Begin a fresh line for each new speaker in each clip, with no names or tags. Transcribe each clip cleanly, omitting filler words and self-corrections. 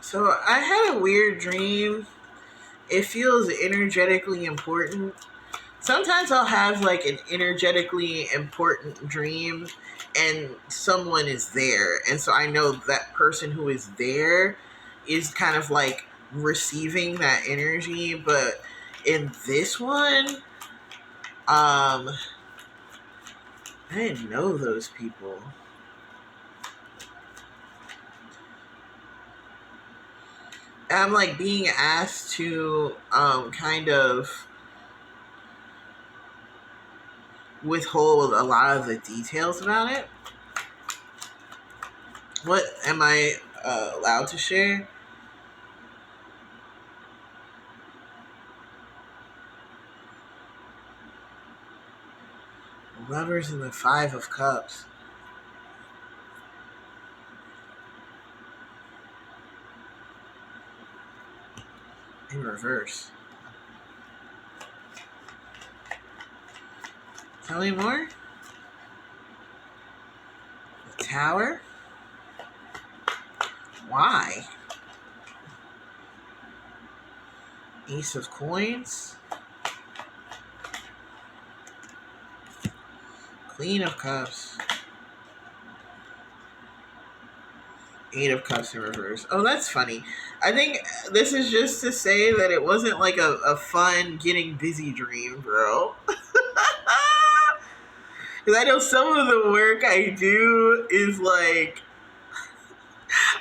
So I had a weird dream. It feels energetically important. Sometimes I'll have like an energetically important dream and someone is there. And so I know that person who is there is kind of like receiving that energy. But in this one, I didn't know those people. I'm like being asked to kind of withhold a lot of the details about it. What am I allowed to share? Lovers in the Five of Cups. In reverse. Tell me more. The Tower? Why? Ace of Coins? Queen of Cups. Eight of Cups in reverse. Oh, that's funny. I think this is just to say that it wasn't like a fun getting busy dream, bro. Because I know some of the work I do is like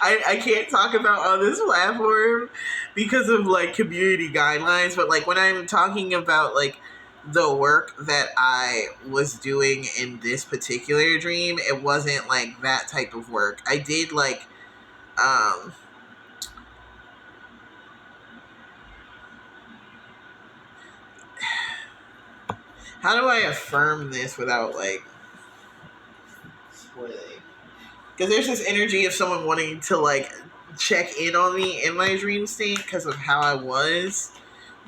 I can't talk about on this platform because of like community guidelines, but like when I'm talking about like the work that I was doing in this particular dream, it wasn't like that type of work. I did like um how do I affirm this without like spoiling? Because there's this energy of someone wanting to like check in on me in my dream state because of how I was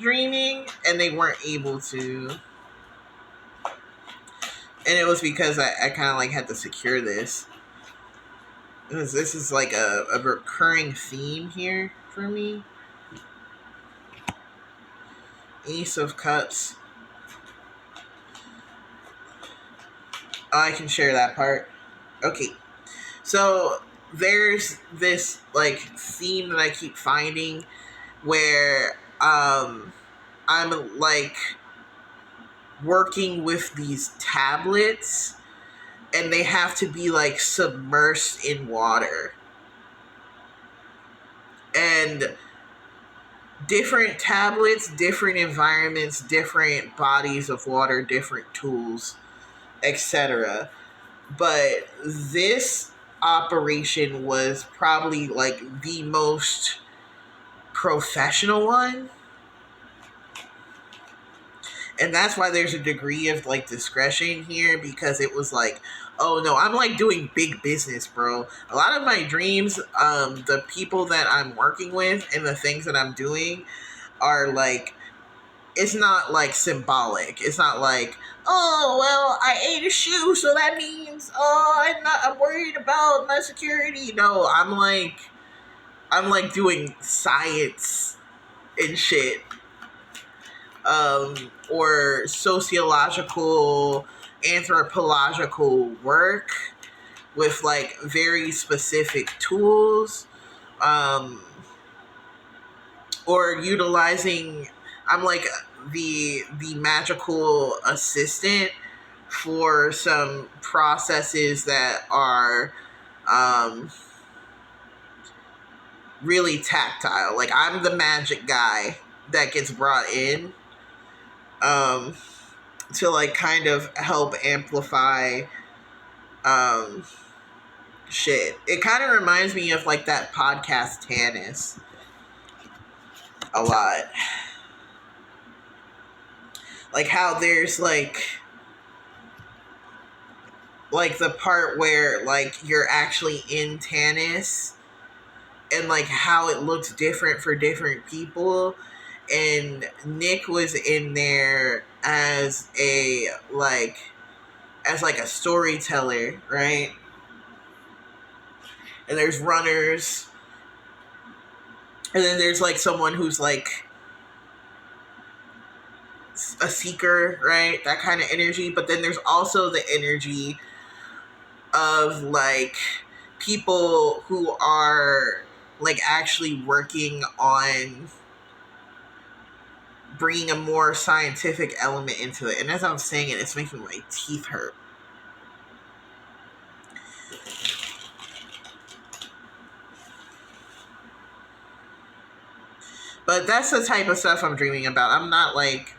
dreaming, and they weren't able to. And it was because I kind of like had to secure this. Because this is like a recurring theme here for me. Ace of Cups. Oh, I can share that part. Okay. So there's this like theme that I keep finding where I'm like working with these tablets and they have to be like submersed in water. And different tablets, different environments, different bodies of water, different tools, etc. But this operation was probably like the most professional one. And that's why there's a degree of like discretion here, because it was like, oh no, I'm like doing big business, bro. A lot of my dreams, the people that I'm working with and the things that I'm doing are like, it's not like symbolic. It's not like, oh well, I ate a shoe, so that means I'm worried about my security. No, I'm like doing science and shit, or sociological, anthropological work with like very specific tools, um, or utilizing. I'm like the magical assistant for some processes that are um, really tactile. Like I'm the magic guy that gets brought in um, to like kind of help amplify um, shit. It kind of reminds me of like that podcast Tannis a lot. Like how there's like the part where like you're actually in Tannis and like how it looks different for different people. And Nick was in there as a like a storyteller, right? And there's runners And then there's like someone who's like a seeker, right? That kind of energy. But then there's also the energy of like people who are like actually working on bringing a more scientific element into it. And as I'm saying it, it's making my teeth hurt. But that's the type of stuff I'm dreaming about. I'm not like,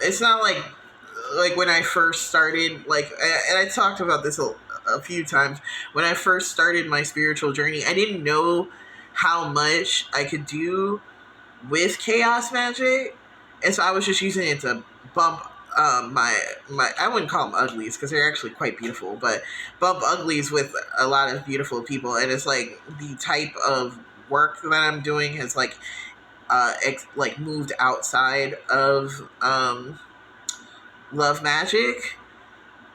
it's not like when I first started, like, and I talked about this a few times. When I first started my spiritual journey, I didn't know how much I could do with chaos magic, and so I was just using it to bump my I wouldn't call them uglies because they're actually quite beautiful, but bump uglies with a lot of beautiful people. And it's like the type of work that I'm doing has like moved outside of love magic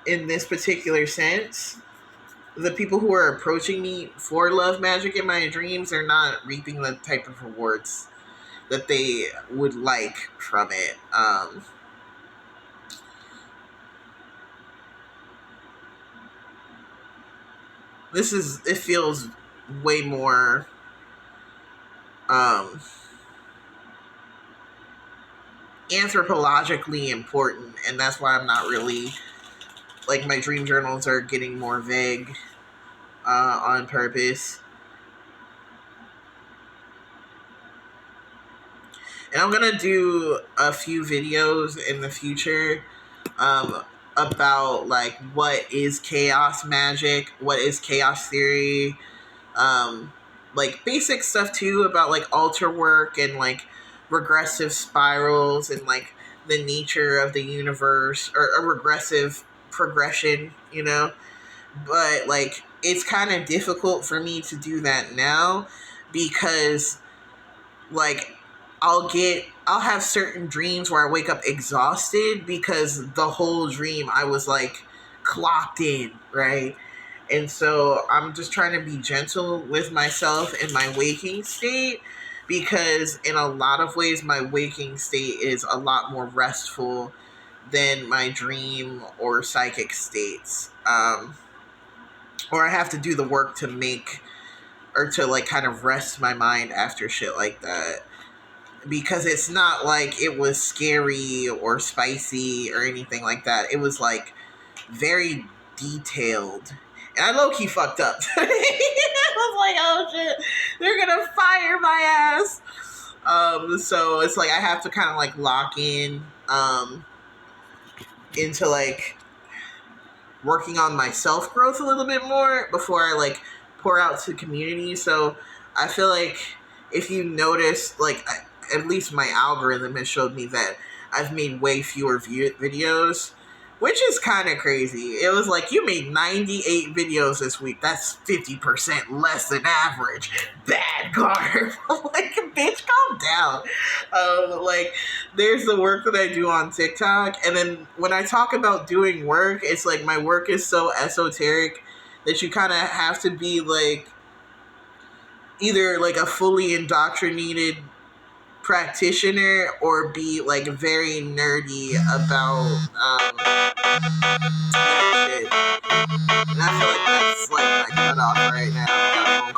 in this particular sense. The people who are approaching me for love magic in my dreams are not reaping the type of rewards that they would like from it. It feels way more um, anthropologically important, and that's why I'm not really, like, my dream journals are getting more vague on purpose. And I'm gonna do a few videos in the future um, about like what is chaos magic, what is chaos theory, um, like basic stuff too about like altar work and like regressive spirals and like the nature of the universe or a regressive progression, you know. But like it's kind of difficult for me to do that now because like I'll have certain dreams where I wake up exhausted because the whole dream I was like clocked in, right? And so I'm just trying to be gentle with myself in my waking state because in a lot of ways my waking state is a lot more restful than my dream or psychic states. Or I have to do the work to make or to like kind of rest my mind after shit like that, because it's not like it was scary or spicy or anything like that. It was like very detailed. And I low key fucked up. I was like, oh shit, they're gonna fire my ass. So it's like I have to kind of like lock in into like working on my self growth a little bit more before I like pour out to the community. So I feel like if you notice, like at least my algorithm has showed me that I've made way fewer videos, which is kind of crazy. It was like, you made 98 videos this week. That's 50% less than average. Bad garb. Like, bitch, calm down. Like, there's the work that I do on TikTok. And then when I talk about doing work, it's like my work is so esoteric that you kind of have to be like either like a fully indoctrinated practitioner or be like very nerdy about shit. And I feel like that's like my cutoff right now.